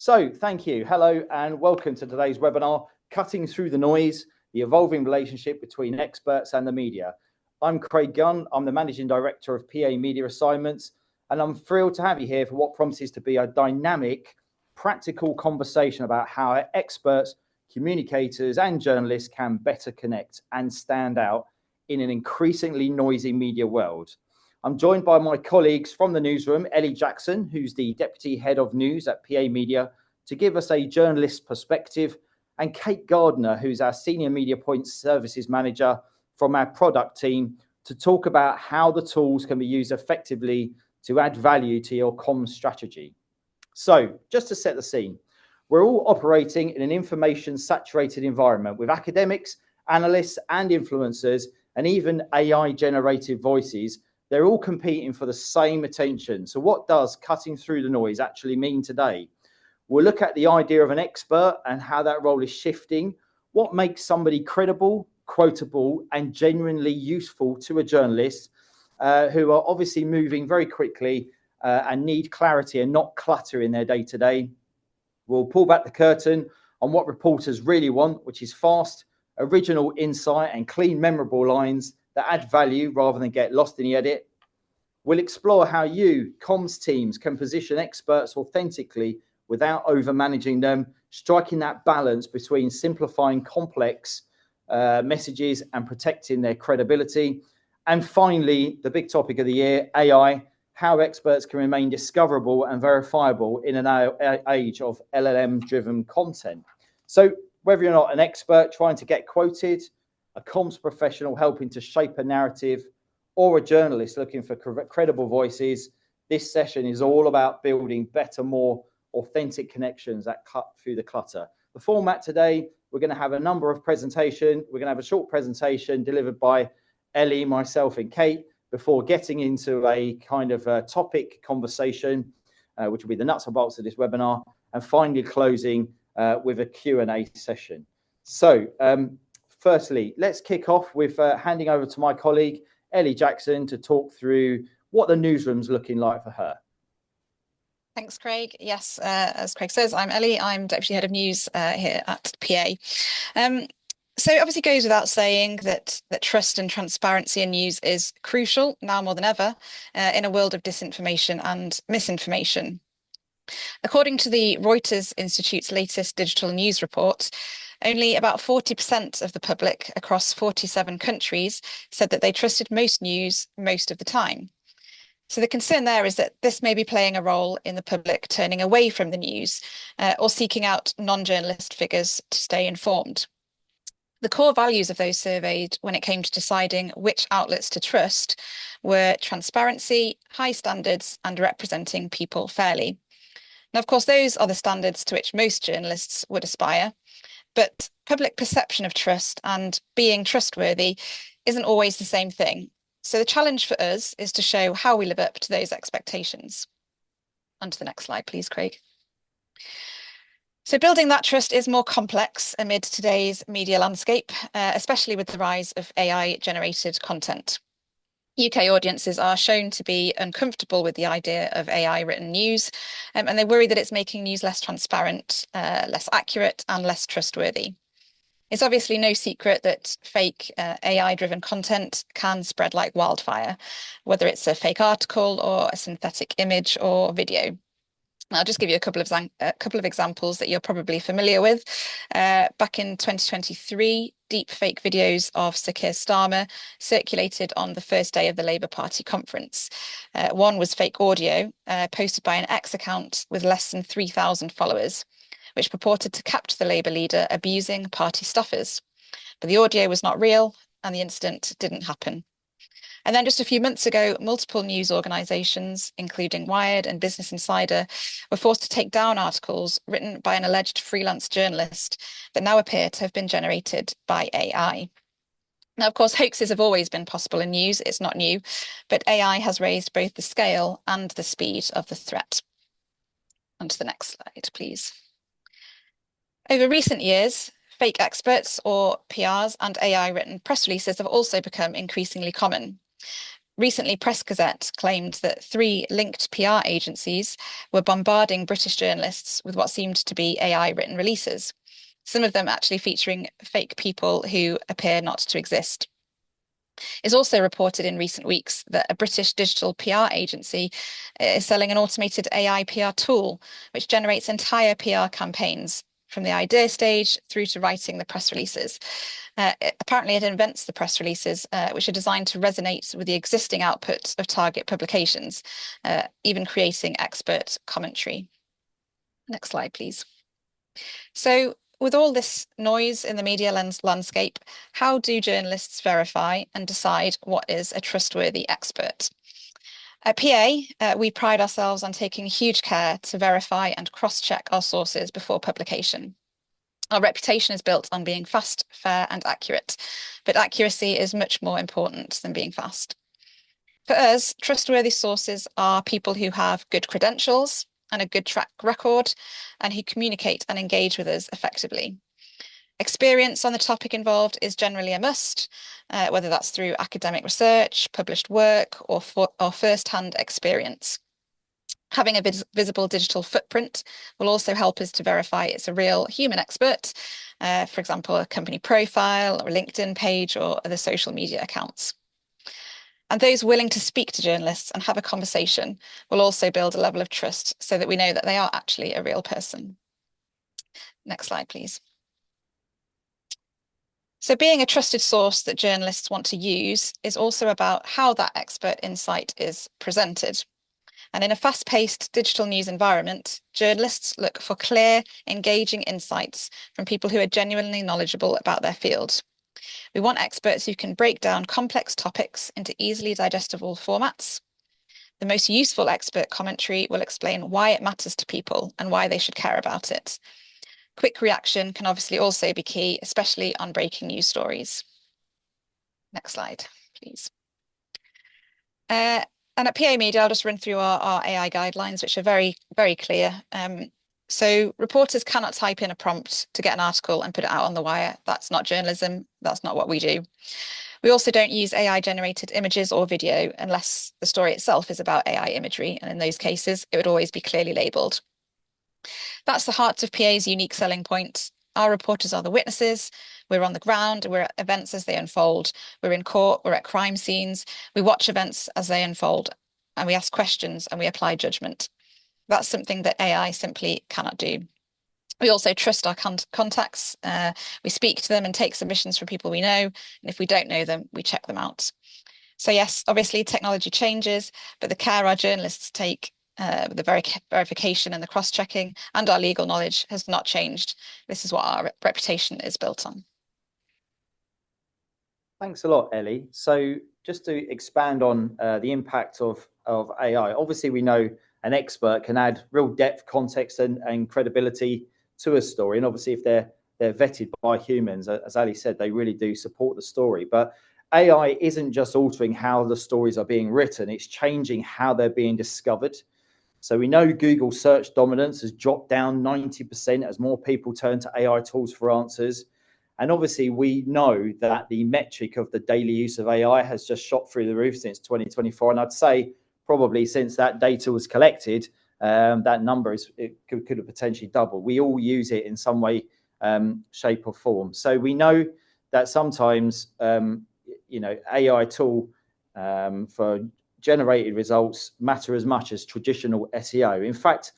So thank you. Hello and welcome to today's webinar, Cutting Through the Noise, the Evolving Relationship Between Experts and the Media. I'm Craig Gunn. I'm the Managing Director of PA Media Assignments, and I'm thrilled to have you here for what promises to be a dynamic, practical conversation about how experts, communicators and journalists can better connect and stand out in an increasingly noisy media world. I'm joined by my colleagues from the newsroom, Ellie Jackson, who's the Deputy Head of News at PA Media, to give us a journalist perspective, and Kate Gardner, who's our Senior Mediapoint Services Manager from our product team, to talk about how the tools can be used effectively to add value to your comms strategy. So, just to set the scene, we're all operating in an information-saturated environment with academics, analysts and influencers, and even AI-generated voices. They're all competing for the same attention. So what does cutting through the noise actually mean today? We'll look at the idea of an expert and how that role is shifting. What makes somebody credible, quotable, and genuinely useful to a journalist who are obviously moving very quickly and need clarity and not clutter in their day-to-day. We'll pull back the curtain on what reporters really want, which is fast, original insight and clean, memorable lines that add value rather than get lost in the edit. We'll explore how you, comms teams, can position experts authentically without over-managing them, striking that balance between simplifying complex messages and protecting their credibility. And finally, the big topic of the year, AI, how experts can remain discoverable and verifiable in an age of LLM-driven content. So whether you're not an expert trying to get quoted, a comms professional helping to shape a narrative, or a journalist looking for credible voices, this session is all about building better, more authentic connections that cut through the clutter. The format today, we're going to have a number of presentations. We're going to have a short presentation delivered by Ellie, myself and Kate before getting into a kind of a topic conversation, which will be the nuts and bolts of this webinar, and finally closing with a Q&A session. So, firstly, let's kick off with handing over to my colleague, Ellie Jackson, to talk through what the newsroom's looking like for her. Thanks, Craig. Yes, as Craig says, I'm Ellie. I'm Deputy Head of News here at PA. So it obviously goes without saying that trust and transparency in news is crucial now more than ever in a world of disinformation and misinformation. According to the Reuters Institute's latest digital news report, only about 40% of the public across 47 countries said that they trusted most news most of the time. So the concern there is that this may be playing a role in the public turning away from the news or seeking out non-journalist figures to stay informed. The core values of those surveyed when it came to deciding which outlets to trust were transparency, high standards, and representing people fairly. Now, of course, those are the standards to which most journalists would aspire, but public perception of trust and being trustworthy isn't always the same thing. So the challenge for us is to show how we live up to those expectations. On to the next slide, please, Craig. So building that trust is more complex amid today's media landscape, especially with the rise of AI-generated content. UK audiences are shown to be uncomfortable with the idea of AI-written news, and they worry that it's making news less transparent, less accurate, and less trustworthy. It's obviously no secret that fake AI-driven content can spread like wildfire, whether it's a fake article or a synthetic image or video. I'll just give you a couple of examples that you're probably familiar with. Back in 2023, deepfake videos of Sir Keir Starmer circulated on the first day of the Labour Party conference. One was fake audio posted by an X account with less than 3,000 followers, which purported to capture the Labour leader abusing party staffers. But the audio was not real and the incident didn't happen. And then just a few months ago, multiple news organisations, including Wired and Business Insider, were forced to take down articles written by an alleged freelance journalist that now appear to have been generated by AI. Now, of course, hoaxes have always been possible in news. It's not new, but AI has raised both the scale and the speed of the threat. On to the next slide, please. Over recent years, fake experts or PRs and AI-written press releases have also become increasingly common. Recently, Press Gazette claimed that 3 linked PR agencies were bombarding British journalists with what seemed to be AI written releases, some of them actually featuring fake people who appear not to exist. It's also reported in recent weeks that a British digital PR agency is selling an automated AI PR tool, which generates entire PR campaigns from the idea stage through to writing the press releases. Apparently, it invents the press releases, which are designed to resonate with the existing output of target publications, even creating expert commentary. Next slide, please. So, with all this noise in the media landscape, how do journalists verify and decide what is a trustworthy expert? At PA, we pride ourselves on taking huge care to verify and cross-check our sources before publication. Our reputation is built on being fast, fair, and accurate, but accuracy is much more important than being fast. For us, trustworthy sources are people who have good credentials and a good track record, and who communicate and engage with us effectively. Experience on the topic involved is generally a must, whether that's through academic research, published work, or first-hand experience. Having a visible digital footprint will also help us to verify it's a real human expert, for example, a company profile or a LinkedIn page or other social media accounts. And those willing to speak to journalists and have a conversation will also build a level of trust so that we know that they are actually a real person. Next slide, please. So being a trusted source that journalists want to use is also about how that expert insight is presented. And in a fast-paced digital news environment, journalists look for clear, engaging insights from people who are genuinely knowledgeable about their field. We want experts who can break down complex topics into easily digestible formats. The most useful expert commentary will explain why it matters to people and why they should care about it. Quick reaction can obviously also be key, especially on breaking news stories. Next slide, please. And at PA Media, I'll just run through our AI guidelines, which are very, very clear. So reporters cannot type in a prompt to get an article and put it out on the wire. That's not journalism. That's not what we do. We also don't use AI-generated images or video unless the story itself is about AI imagery. And in those cases, it would always be clearly labelled. That's the heart of PA's unique selling point. Our reporters are the witnesses. We're on the ground. We're at events as they unfold. We're in court. We're at crime scenes. We watch events as they unfold, and we ask questions and we apply judgment. That's something that AI simply cannot do. We also trust our contacts. We speak to them and take submissions from people we know. And if we don't know them, we check them out. So yes, obviously technology changes, but the care our journalists take with the verification and the cross-checking and our legal knowledge has not changed. This is what our reputation is built on. Thanks a lot, Ellie. So just to expand on the impact of AI, obviously we know an expert can add real depth, context and credibility to a story. And obviously if they're vetted by humans, as Ali said, they really do support the story. But AI isn't just altering how the stories are being written, it's changing how they're being discovered. So we know Google search dominance has dropped down 90% as more people turn to AI tools for answers. And obviously we know that the metric of the daily use of AI has just shot through the roof since 2024. And I'd say probably since that data was collected, that number could have potentially doubled. We all use it in some way, shape or form. So we know that sometimes, AI tool for generated results matter as much as traditional SEO. In fact,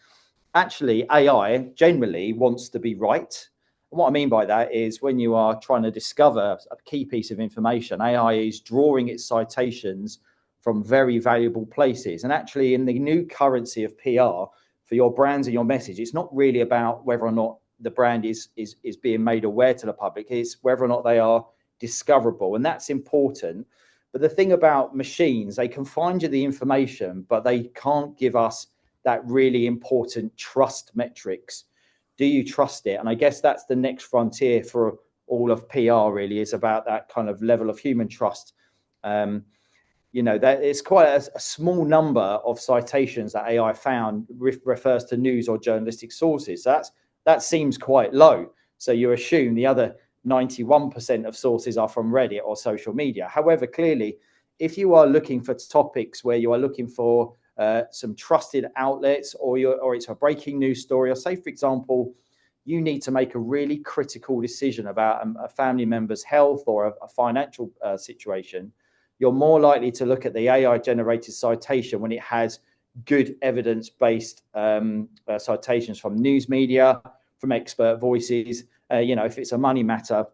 actually, AI generally wants to be right. And what I mean by that is when you are trying to discover a key piece of information, AI is drawing its citations from very valuable places. And actually, in the new currency of PR, for your brands and your message, it's not really about whether or not the brand is being made aware to the public. It's whether or not they are discoverable. And that's important. But the thing about machines, they can find you the information, but they can't give us that really important trust metrics. Do you trust it? And I guess that's the next frontier for all of PR really, is about that kind of level of human trust. That it's quite a small number of citations that AI found refers to news or journalistic sources. So that seems quite low. So you assume the other 91% of sources are from Reddit or social media. However, clearly, if you are looking for topics where you are looking for some trusted outlets, or it's a breaking news story, or say, for example, you need to make a really critical decision about a family member's health or a financial situation, you're more likely to look at the AI-generated citation when it has good evidence-based citations from news media, from expert voices. If it's a money matter,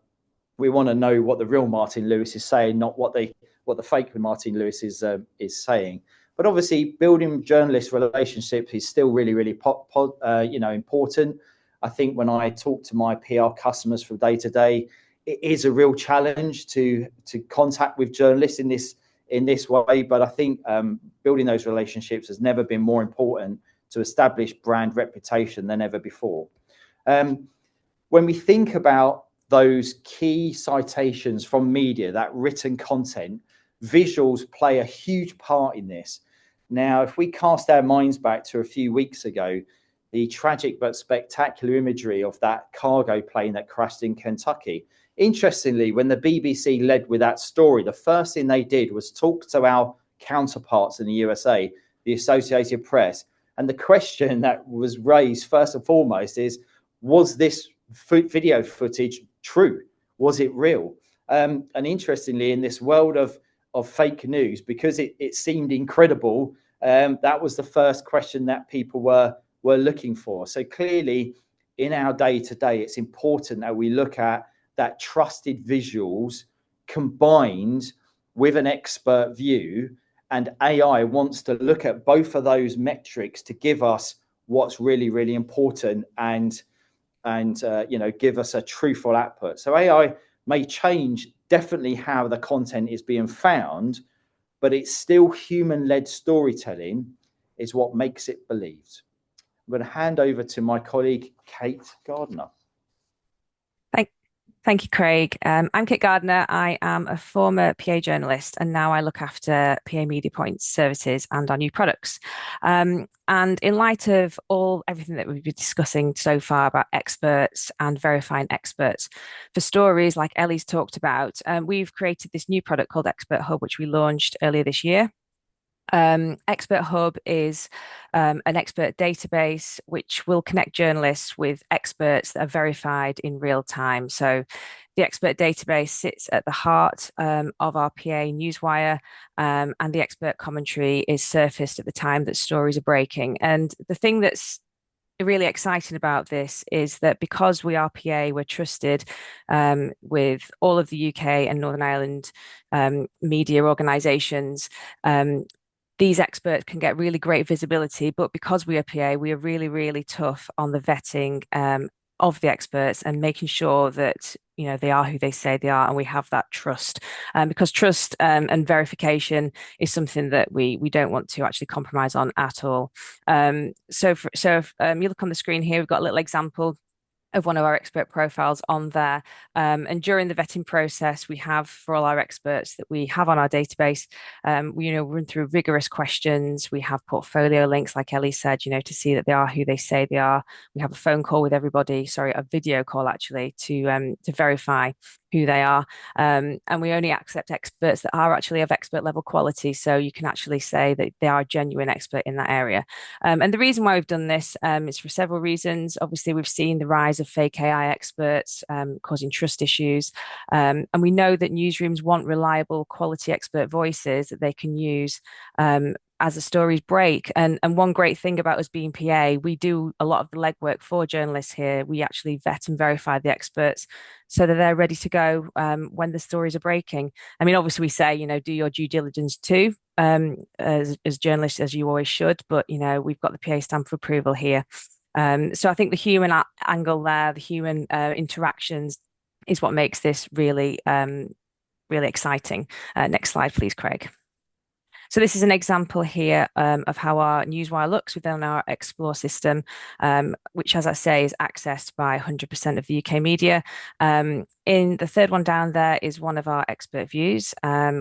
we want to know what the real Martin Lewis is saying, not what the fake Martin Lewis is saying. But obviously, building journalist relationships is still really, really important. I think when I talk to my PR customers from day to day, it is a real challenge to contact with journalists in this way. But I think building those relationships has never been more important to establish brand reputation than ever before. When we think about those key citations from media, that written content, visuals play a huge part in this. Now, if we cast our minds back to a few weeks ago, the tragic but spectacular imagery of that cargo plane that crashed in Kentucky. Interestingly, when the BBC led with that story, the first thing they did was talk to our counterparts in the USA, the Associated Press. And the question that was raised first and foremost is, was this video footage true? Was it real? And interestingly, in this world of fake news, because it seemed incredible, that was the first question that people were looking for. So clearly, in our day-to-day, it's important that we look at that trusted visuals combined with an expert view, and AI wants to look at both of those metrics to give us what's really, really important and give us a truthful output. So AI may change definitely how the content is being found, but it's still human-led storytelling is what makes it believed. I'm going to hand over to my colleague, Kate Gardner. Thank you, Craig. I'm Kate Gardner. I am a former PA journalist, and now I look after PA Mediapoint services and our new products. And in light of everything that we've been discussing so far about experts and verifying experts for stories like Ellie's talked about, we've created this new product called Expert Hub, which we launched earlier this year. Expert Hub is an expert database which will connect journalists with experts that are verified in real time. So the expert database sits at the heart of our PA newswire, and the expert commentary is surfaced at the time that stories are breaking. And the thing that's really exciting about this is that because we are PA, we're trusted with all of the UK and Northern Ireland media organisations. These experts can get really great visibility, but because we are PA, we are really, really tough on the vetting of the experts and making sure that they are who they say they are, and we have that trust. Because trust and verification is something that we don't want to actually compromise on at all. So if you look on the screen here, we've got a little example of one of our expert profiles on there. And during the vetting process, we have, for all our experts that we have on our database, we run through rigorous questions. We have portfolio links, like Ellie said, to see that they are who they say they are. We have a phone call with everybody, a video call actually, to verify who they are. And we only accept experts that are actually of expert level quality. So you can actually say that they are a genuine expert in that area. And the reason why we've done this is for several reasons. Obviously, we've seen the rise of fake AI experts causing trust issues. And we know that newsrooms want reliable quality expert voices that they can use as the stories break. And one great thing about us being PA, we do a lot of the legwork for journalists here. We actually vet and verify the experts so that they're ready to go when the stories are breaking. I mean, obviously we say, do your due diligence too, as journalists, as you always should, but, we've got the PA stamp of approval here. So I think the human angle there, the human interactions is what makes this really, really exciting. Next slide, please, Craig. So this is an example here of how our newswire looks within our Explore system, which, as I say, is accessed by 100% of the UK media. In the third one down there is one of our expert views,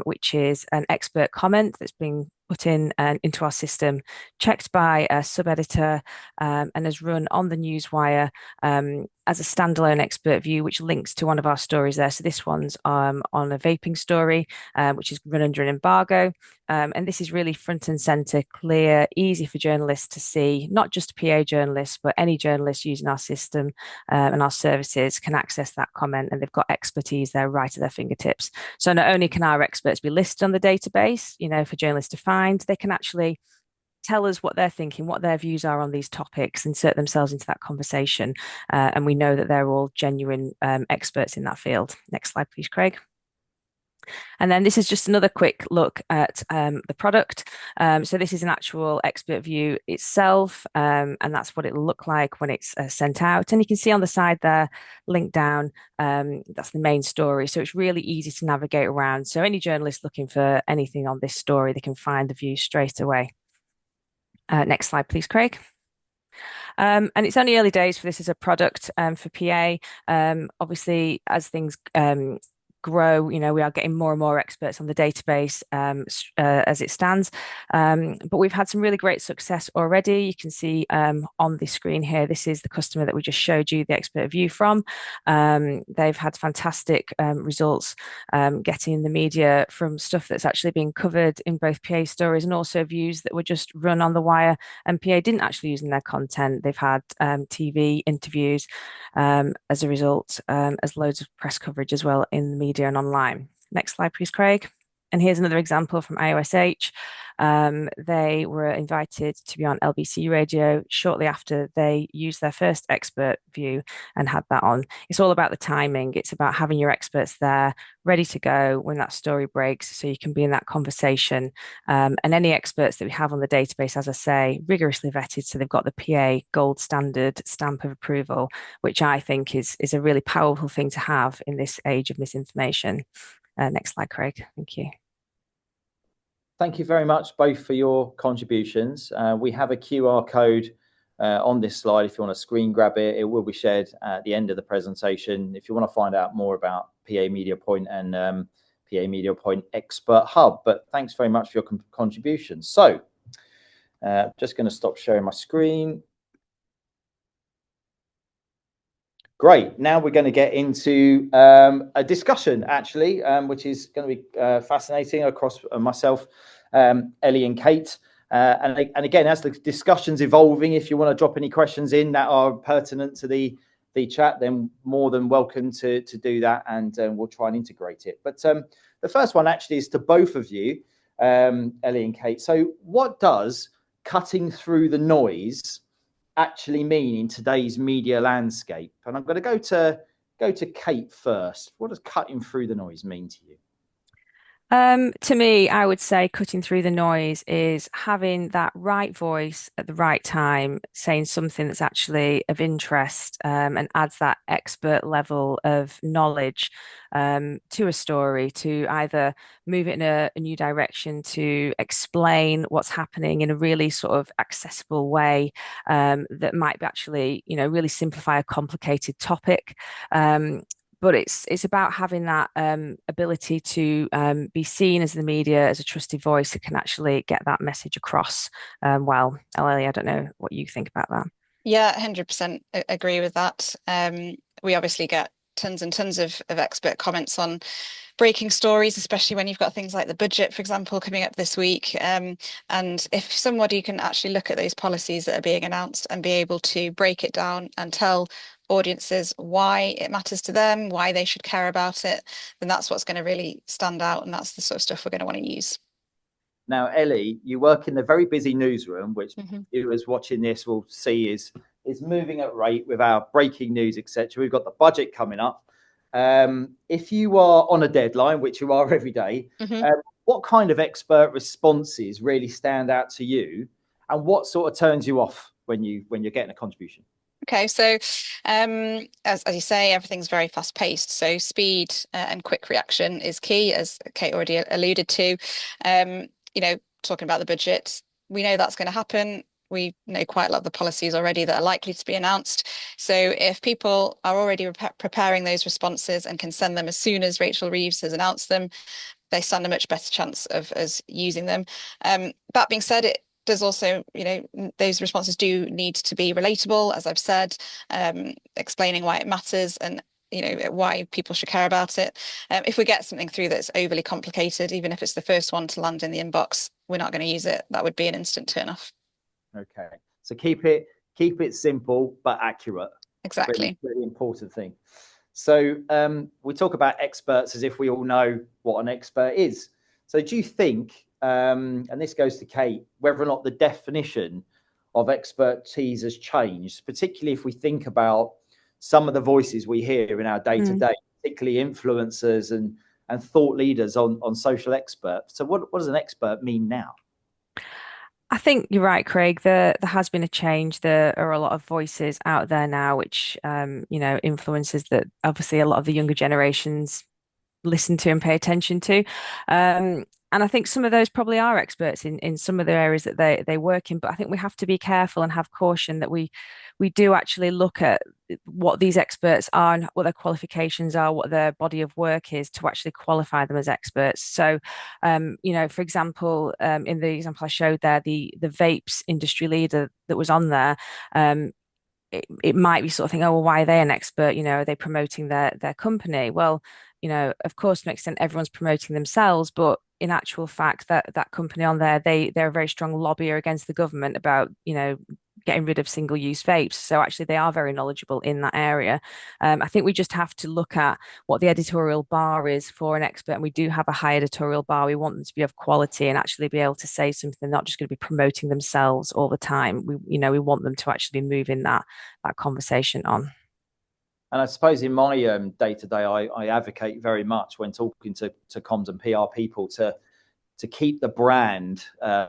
which is an expert comment that's been put in into our system, checked by a sub-editor, and is run on the newswire as a standalone expert view, which links to one of our stories there. So this one's on a vaping story, which is run under an embargo. And this is really front and center, clear, easy for journalists to see, not just PA journalists, but any journalist using our system and our services can access that comment, and they've got expertise there right at their fingertips. So not only can our experts be listed on the database, for journalists to find, they can actually tell us what they're thinking, what their views are on these topics, insert themselves into that conversation. And we know that they're all genuine experts in that field. Next slide, please, Craig. And then this is just another quick look at the product. So this is an actual expert view itself, and that's what it'll look like when it's sent out. And you can see on the side there, linked down, that's the main story. So it's really easy to navigate around. So any journalist looking for anything on this story, they can find the view straight away. Next slide, please, Craig. And it's only early days for this as a product for PA. Obviously, as things grow, we are getting more and more experts on the database as it stands. But we've had some really great success already. You can see on the screen here, this is the customer that we just showed you the expert view from. They've had fantastic results getting the media from stuff that's actually being covered in both PA stories and also views that were just run on the wire and PA didn't actually use in their content. They've had TV interviews as a result, as loads of press coverage as well in the media and online. Next slide, please, Craig. And here's another example from IOSH. They were invited to be on LBC radio shortly after they used their first expert view and had that on. It's all about the timing. It's about having your experts there ready to go when that story breaks so you can be in that conversation. And any experts that we have on the database, as I say, rigorously vetted, so they've got the PA gold standard stamp of approval, which I think is a really powerful thing to have in this age of misinformation. Next slide, Craig. Thank you. Thank you very much both for your contributions. We have a QR code on this slide. If you want to screen grab it, it will be shared at the end of the presentation. If you want to find out more about PA Mediapoint and PA Mediapoint Expert Hub. But thanks very much for your contributions. So just going to stop sharing my screen. Great. Now we're going to get into a discussion, actually, which is going to be fascinating across myself, Ellie and Kate. And again, as the discussion's evolving, if you want to drop any questions in that are pertinent to the chat, then more than welcome to do that, and we'll try and integrate it. But the first one actually is to both of you, Ellie and Kate. So what does cutting through the noise actually mean in today's media landscape? And I'm going to go to Kate first. What does cutting through the noise mean to you? To me, I would say cutting through the noise is having that right voice at the right time, saying something that's actually of interest and adds that expert level of knowledge to a story, to either move it in a new direction, to explain what's happening in a really sort of accessible way that might actually, really simplify a complicated topic. But it's about having that ability to be seen as the media, as a trusted voice that can actually get that message across well. Ellie, I don't know what you think about that. Yeah, 100% agree with that. We obviously get tons and tons of expert comments on breaking stories, especially when you've got things like the budget, for example, coming up this week. And if somebody can actually look at those policies that are being announced and be able to break it down and tell audiences why it matters to them, why they should care about it, then that's what's going to really stand out, and that's the sort of stuff we're going to want to use. Now, Ellie, you work in the very busy newsroom, which viewers watching this will see is moving at rate with our breaking news, etc. We've got the budget coming up. If you are on a deadline, which you are every day, what kind of expert responses really stand out to you, and what sort of turns you off when you're getting a contribution? Okay, so as you say, everything's very fast paced. So speed and quick reaction is key, as Kate already alluded to. Talking about the budget, we know that's going to happen. We know quite a lot of the policies already that are likely to be announced. So if people are already preparing those responses and can send them as soon as Rachel Reeves has announced them, they stand a much better chance of us using them. That being said, it does also, those responses do need to be relatable, as I've said, explaining why it matters and why people should care about it. If we get something through that's overly complicated, even if it's the first one to land in the inbox, we're not going to use it. That would be an instant turn off. Okay, so keep it simple but accurate. Exactly. Really important thing. So we talk about experts as if we all know what an expert is. So do you think, and this goes to Kate, whether or not the definition of expertise has changed, particularly if we think about some of the voices we hear in our day-to-day, particularly influencers and thought leaders on social experts. So what does an expert mean now? I think you're right, Craig. There has been a change. There are a lot of voices out there now, which influences that obviously a lot of the younger generations listen to and pay attention to. And I think some of those probably are experts in some of the areas that they work in. But I think we have to be careful and have caution that we do actually look at what these experts are and what their qualifications are, what their body of work is to actually qualify them as experts. So, for example, in the example I showed there, the vapes industry leader that was on there, it might be sort of thinking, oh, well, why are they an expert? Are they promoting their company? Well, of course, to an extent, everyone's promoting themselves, but in actual fact, that company on there, they're a very strong lobbyer against the government about, getting rid of single-use vapes. So actually, they are very knowledgeable in that area. I think we just have to look at what the editorial bar is for an expert, and we do have a high editorial bar. We want them to be of quality and actually be able to say something, not just going to be promoting themselves all the time. We want them to actually be moving that conversation on. And I suppose in my day-to-day, I advocate very much when talking to comms and PR people to keep the brand,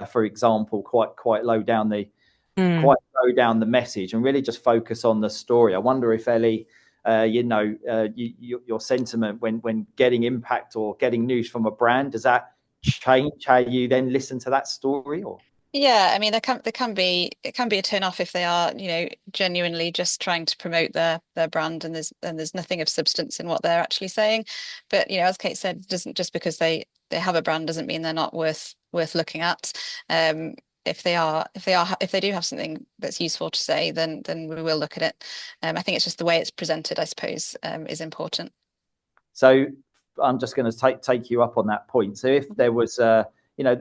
for example, quite low down the message and really just focus on the story. I wonder if Ellie, your sentiment when getting impact or getting news from a brand, does that change how you then listen to that story? Or yeah, I mean, it can be a turn off if they are, genuinely just trying to promote their brand and there's nothing of substance in what they're actually saying. But as Kate said, doesn't just because they have a brand doesn't mean they're not worth looking at. If they do have something that's useful to say, then we will look at it. I think it's just the way it's presented, I suppose, is important. So I'm just going to take you up on that point. So if there was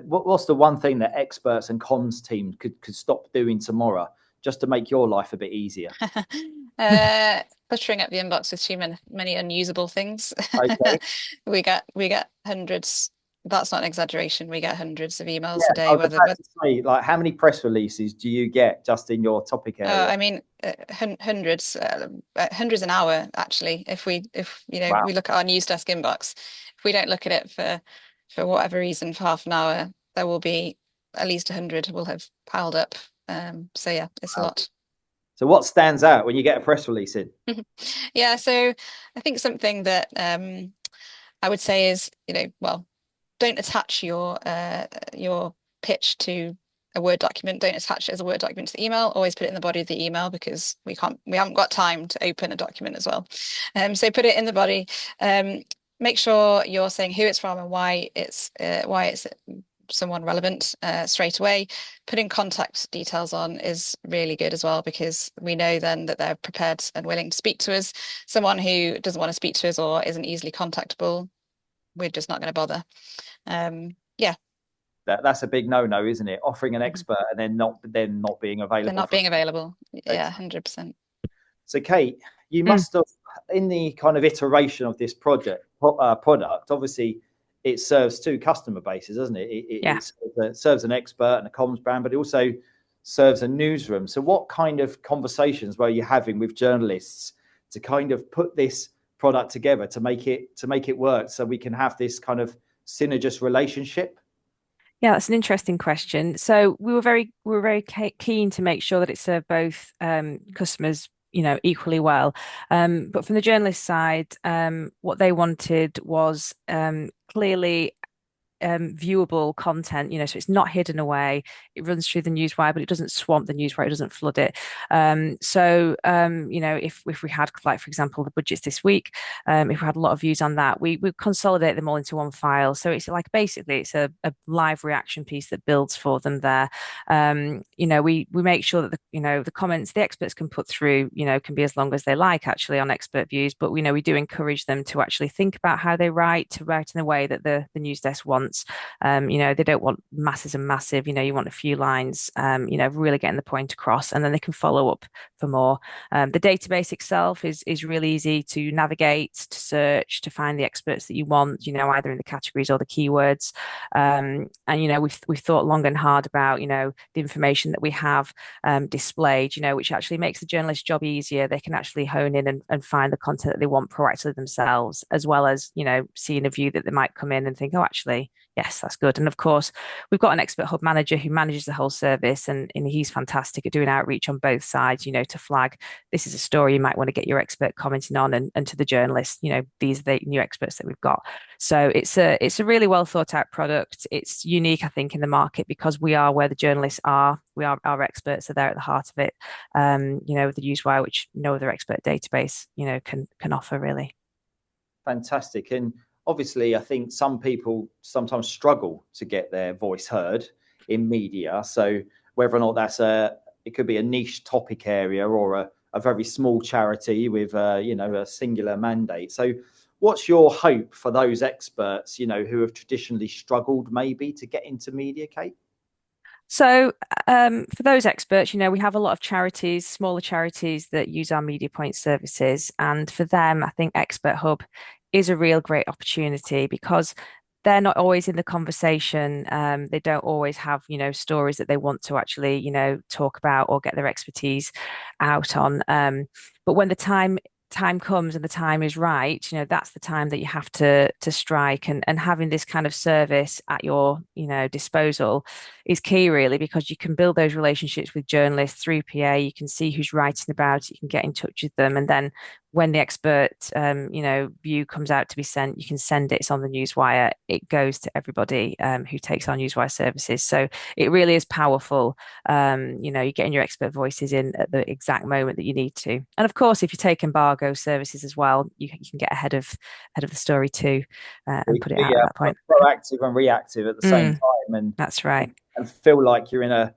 what's the one thing that experts and comms teams could stop doing tomorrow just to make your life a bit easier? Cluttering up the inbox with too many unusable things. Okay. we get hundreds. That's not an exaggeration. We get hundreds of emails a day. I was about to say, like, how many press releases do you get just in your topic area? I mean, hundreds an hour actually. If we look at our news desk inbox, if we don't look at it for whatever reason for half an hour, there will be at least 100 will have piled up. So yeah, it's a lot. So what stands out when you get a press release in? Yeah, so I think something that I would say is, don't attach your pitch to a Word document. Don't attach it as a Word document to the email. Always put it in the body of the email because we haven't got time to open a document as well. So put it in the body. Make sure you're saying who it's from and why it's someone relevant straight away. Putting contact details on is really good as well, because we know then that they're prepared and willing to speak to us. Someone who doesn't want to speak to us or isn't easily contactable, we're just not going to bother. Yeah. That's a big no-no, isn't it? Offering an expert and then not being available. They're not being available. Yeah, 100%. So Kate, you must have, in the kind of iteration of this product, obviously it serves two customer bases, doesn't it? It serves an expert and a comms brand, but it also serves a newsroom. So what kind of conversations were you having with journalists to kind of put this product together to make it work so we can have this kind of synergist relationship? Yeah, that's an interesting question. So we were very keen to make sure that it served both customers, equally well. But from the journalist side, what they wanted was clearly viewable content, so it's not hidden away. It runs through the newswire, but it doesn't swamp the newswire, it doesn't flood it. If we had, like, for example, the budgets this week, if we had a lot of views on that, we consolidate them all into one file. So it's like, basically it's a live reaction piece that builds for them there. We make sure that the comments the experts can put through, can be as long as they like actually on expert views, but we do encourage them to actually think about how they write in the way that the news desk wants. They don't want masses and massive, you want a few lines, really getting the point across, and then they can follow up for more. The database itself is really easy to navigate, to search, to find the experts that you want, either in the categories or the keywords. We've thought long and hard about, the information that we have displayed, which actually makes the journalist's job easier. They can actually hone in and find the content that they want proactively themselves, as well as, seeing a view that they might come in and think, oh, actually, yes, that's good. And of course, we've got an expert hub manager who manages the whole service, and he's fantastic at doing outreach on both sides, to flag, this is a story you might want to get your expert commenting on, and to the journalist, these are the new experts that we've got. So it's a really well thought out product. It's unique, I think, in the market because we are where the journalists are. Our experts are there at the heart of it. With the newswire, which no other expert database, can offer really. Fantastic. And obviously, I think some people sometimes struggle to get their voice heard in media. So whether or not it could be a niche topic area or a very small charity with a singular mandate. So what's your hope for those experts, who have traditionally struggled maybe to get into media, Kate? So for those experts, we have a lot of charities, smaller charities that use our Mediapoint services. And for them, I think Expert Hub is a real great opportunity because they're not always in the conversation. They don't always have, stories that they want to actually, talk about or get their expertise out on. But when the time comes and the time is right, that's the time that you have to strike, and having this kind of service at your disposal is key really, because you can build those relationships with journalists through PA. You can see who's writing about it, you can get in touch with them, and then when the expert view comes out to be sent, you can send it. It's on the newswire. It goes to everybody who takes our newswire services. So it really is powerful. You're getting your expert voices in at the exact moment that you need to. And of course, if you take embargo services as well, you can get ahead of the story too, and put it out at that point. Proactive and reactive at the same time, and that's right. And feel like you're in a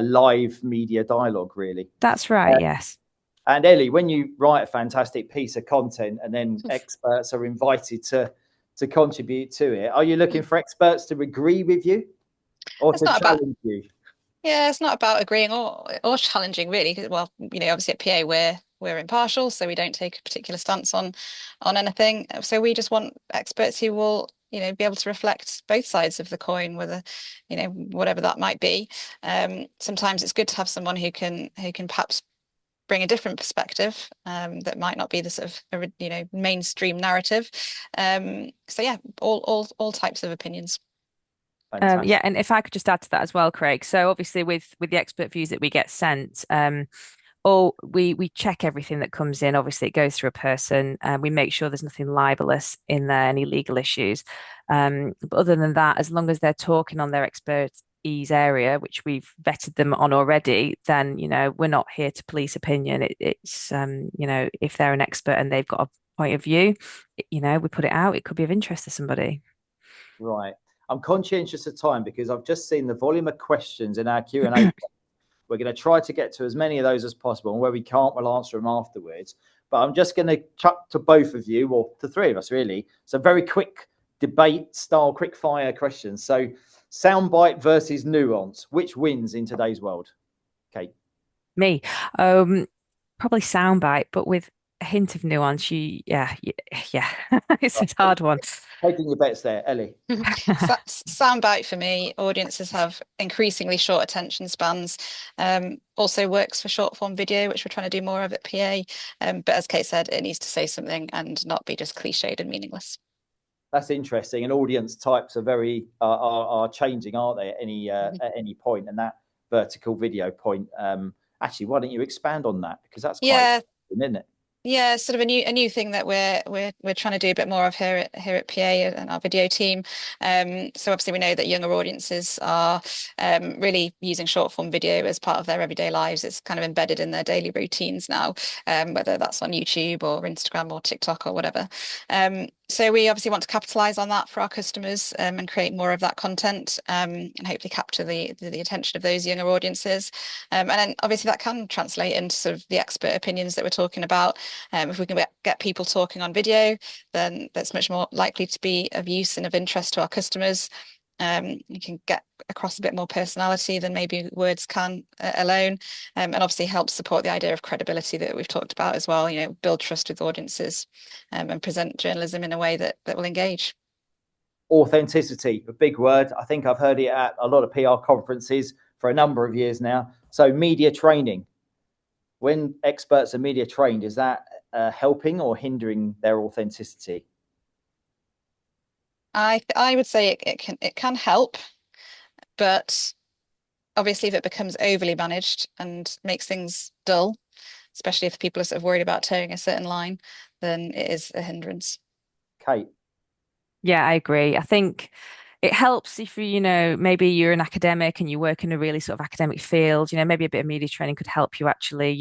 live media dialogue, really. That's right. Yes. And Ellie, when you write a fantastic piece of content and then experts are invited to contribute to it, are you looking for experts to agree with you or to challenge you? Yeah, it's not about agreeing or challenging really. Well, obviously at PA we're impartial, so we don't take a particular stance on anything. So we just want experts who will be able to reflect both sides of the coin, whether whatever that might be. Sometimes it's good to have someone who can perhaps bring a different perspective that might not be the sort of mainstream narrative. So yeah, all types of opinions. Yeah, and if I could just add to that as well, Craig. So obviously with the expert views that we get sent, we check everything that comes in. Obviously it goes through a person, and we make sure there's nothing libelous in there, any legal issues. But other than that, as long as they're talking on their expertise area, which we've vetted them on already, then we're not here to police opinion. It's if they're an expert and they've got a point of view, we put it out. It could be of interest to somebody. Right. I'm conscientious of time because I've just seen the volume of questions in our Q&A. We're going to try to get to as many of those as possible, and where we can't, we'll answer them afterwards. But I'm just going to chuck to both of you, or the three of us really. So very quick debate style, quick fire questions. So soundbite versus nuance, which wins in today's world? Kate? Me. Probably soundbite, but with a hint of nuance. Yeah. It's a hard one. Taking your bets there, Ellie. Soundbite for me. Audiences have increasingly short attention spans. Also works for short form video, which we're trying to do more of at PA. But as Kate said, it needs to say something and not be just cliched and meaningless. That's interesting. And audience types are changing, aren't they? At any point, and that vertical video point. Actually, why don't you expand on that, because that's quite interesting, isn't it? Yeah, sort of a new thing that we're trying to do a bit more of here at PA and our video team. So obviously we know that younger audiences are really using short form video as part of their everyday lives. It's kind of embedded in their daily routines now, whether that's on YouTube or Instagram or TikTok or whatever. So we obviously want to capitalize on that for our customers and create more of that content and hopefully capture the attention of those younger audiences. And then obviously that can translate into sort of the expert opinions that we're talking about. If we can get people talking on video, then that's much more likely to be of use and of interest to our customers. You can get across a bit more personality than maybe words can alone, and obviously help support the idea of credibility that we've talked about as well. You know, build trust with audiences and present journalism in a way that will engage. Authenticity, a big word. I think I've heard it at a lot of PR conferences for a number of years now. So media training. When experts are media trained, is that helping or hindering their authenticity? I would say it can help, but obviously if it becomes overly managed and makes things dull, especially if people are sort of worried about towing a certain line, then it is a hindrance. Kate? Yeah, I agree. I think it helps if maybe you're an academic and you work in a really sort of academic field, maybe a bit of media training could help you actually,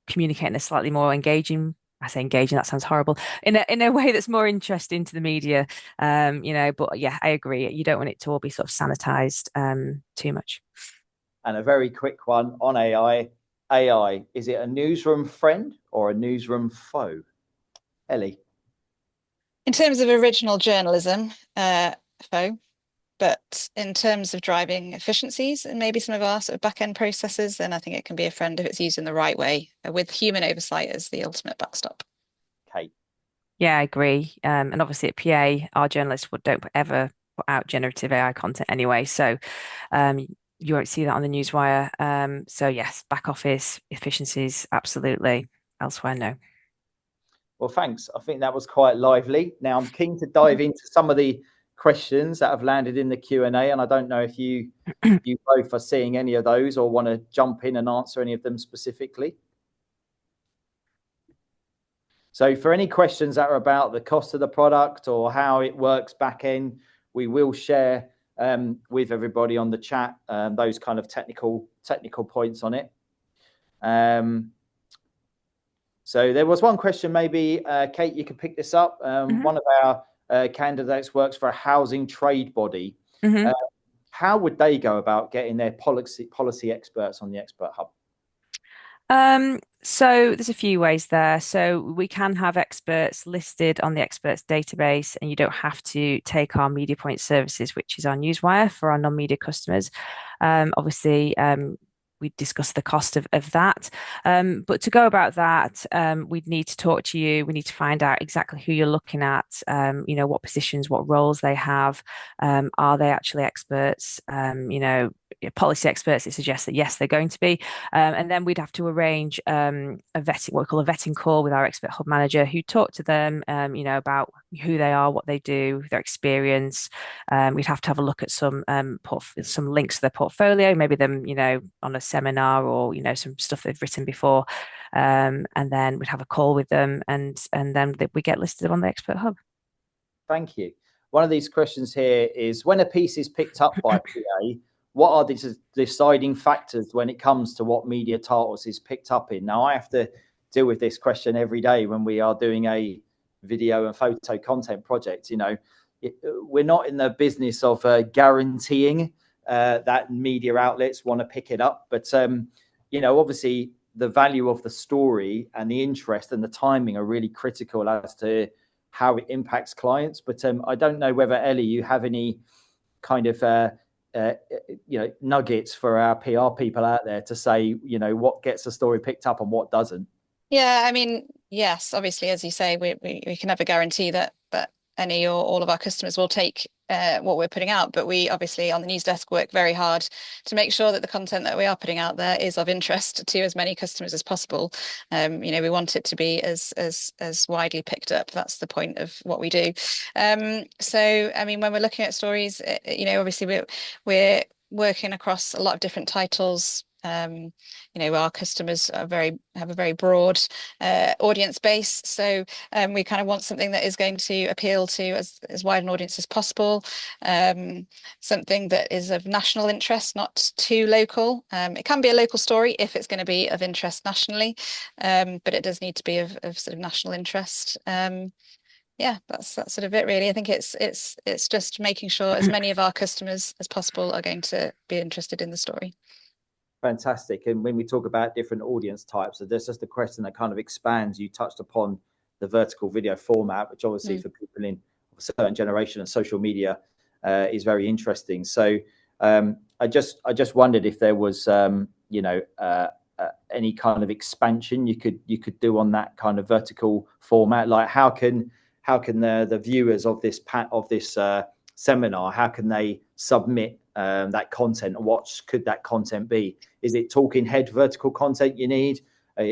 communicate in a slightly more engaging. I say engaging, that sounds horrible. In a way that's more interesting to the media. But yeah, I agree. You don't want it to all be sort of sanitized too much. And a very quick one on AI. AI, is it a newsroom friend or a newsroom foe? Ellie? In terms of original journalism, foe. But in terms of driving efficiencies and maybe some of our sort of back-end processes, then I think it can be a friend if it's used in the right way, with human oversight as the ultimate backstop. Kate? Yeah, I agree. And obviously at PA, our journalists don't ever put out generative AI content anyway. So you won't see that on the newswire. So yes, back office efficiencies, absolutely. Elsewhere, no. Well, thanks. I think that was quite lively. Now I'm keen to dive into some of the questions that have landed in the Q&A, and I don't know if you both are seeing any of those or want to jump in and answer any of them specifically. So for any questions that are about the cost of the product or how it works back end, we will share with everybody on the chat those kind of technical points on it. So there was one question, maybe Kate, you can pick this up. One of our candidates works for a housing trade body. How would they go about getting their policy experts on the Expert Hub? So there's a few ways there. So we can have experts listed on the experts database, and you don't have to take our Mediapoint services, which is our newswire for our non-media customers. Obviously, we discussed the cost of that. But to go about that, we'd need to talk to you. We need to find out exactly who you're looking at, what positions, what roles they have. Are they actually experts? Policy experts, it suggests that yes, they're going to be. And then we'd have to arrange what we call a vetting call with our Expert Hub manager, who talk to them, about who they are, what they do, their experience. We'd have to have a look at some links to their portfolio, maybe them, on a seminar or some stuff they've written before, and then we'd have a call with them, and then we get listed on the Expert Hub. Thank you. One of these questions here is, when a piece is picked up by PA, what are the deciding factors when it comes to what media titles is picked up in? Now, I have to deal with this question every day when we are doing a video and photo content project. We're not in the business of guaranteeing that media outlets want to pick it up, but obviously the value of the story and the interest and the timing are really critical as to how it impacts clients. But I don't know whether, Ellie, you have any kind of nuggets for our PR people out there to say, what gets a story picked up and what doesn't. Yeah, I mean, yes, obviously, as you say, we can never guarantee that any or all of our customers will take what we're putting out, but we obviously on the news desk work very hard to make sure that the content that we are putting out there is of interest to as many customers as possible. We want it to be as widely picked up. That's the point of what we do. So I mean, when we're looking at stories, obviously we're working across a lot of different titles, Our customers have a very broad audience base, so we kind of want something that is going to appeal to as wide an audience as possible, something that is of national interest, not too local. It can be a local story if it's going to be of interest nationally, but it does need to be of sort of national interest. Yeah, that's sort of it, really. I think it's just making sure as many of our customers as possible are going to be interested in the story. Fantastic. And when we talk about different audience types, so there's just a question that kind of expands. You touched upon the vertical video format, which obviously for people in a certain generation and social media is very interesting. So I just wondered if there was any kind of expansion you could do on that kind of vertical format. Like how can the viewers of this seminar, how can they submit that content, and what could that content be? Is it talking head vertical content you need,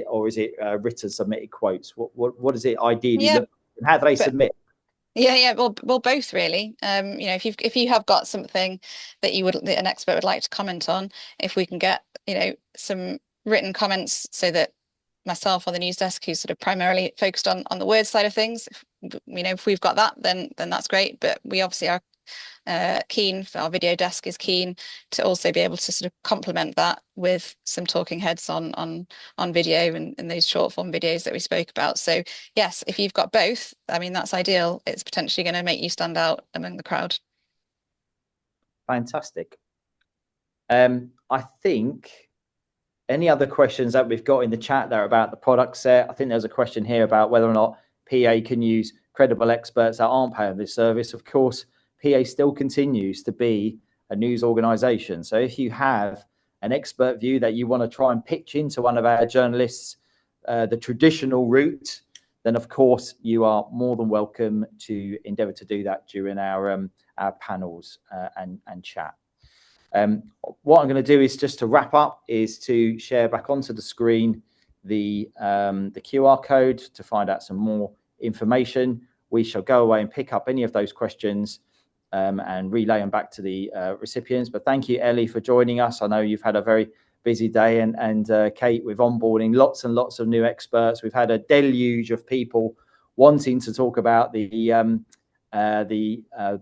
or is it written submitted quotes? What does it ideally look like? How do they submit? Well, both really. If you have got something that an expert would like to comment on, if we can get some written comments, so that myself on the news desk, who's sort of primarily focused on the word side of things, if we've got that, then that's great. But we obviously are keen, our video desk is keen to also be able to sort of complement that with some talking heads on video and those short form videos that we spoke about. So yes, if you've got both, I mean, that's ideal. It's potentially going to make you stand out among the crowd. Fantastic. I think any other questions that we've got in the chat there about the product set? I think there's a question here about whether or not PA can use credible experts that aren't paying this service. Of course, PA still continues to be a news organization. So if you have an expert view that you want to try and pitch into one of our journalists, the traditional route, then of course you are more than welcome to endeavor to do that during our panels and chat. What I'm going to do is just to wrap up is to share back onto the screen the QR code to find out some more information. We shall go away and pick up any of those questions and relay them back to the recipients. But thank you, Ellie, for joining us. I know you've had a very busy day, and Kate, with onboarding lots and lots of new experts. We've had a deluge of people wanting to talk about the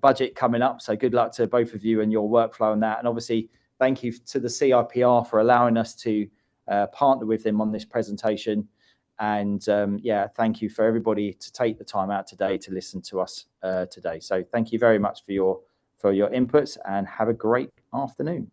budget coming up. So good luck to both of you and your workflow on that. And obviously, thank you to the CIPR for allowing us to partner with them on this presentation. And thank you for everybody to take the time out today to listen to us today. So thank you very much for your inputs, and have a great afternoon.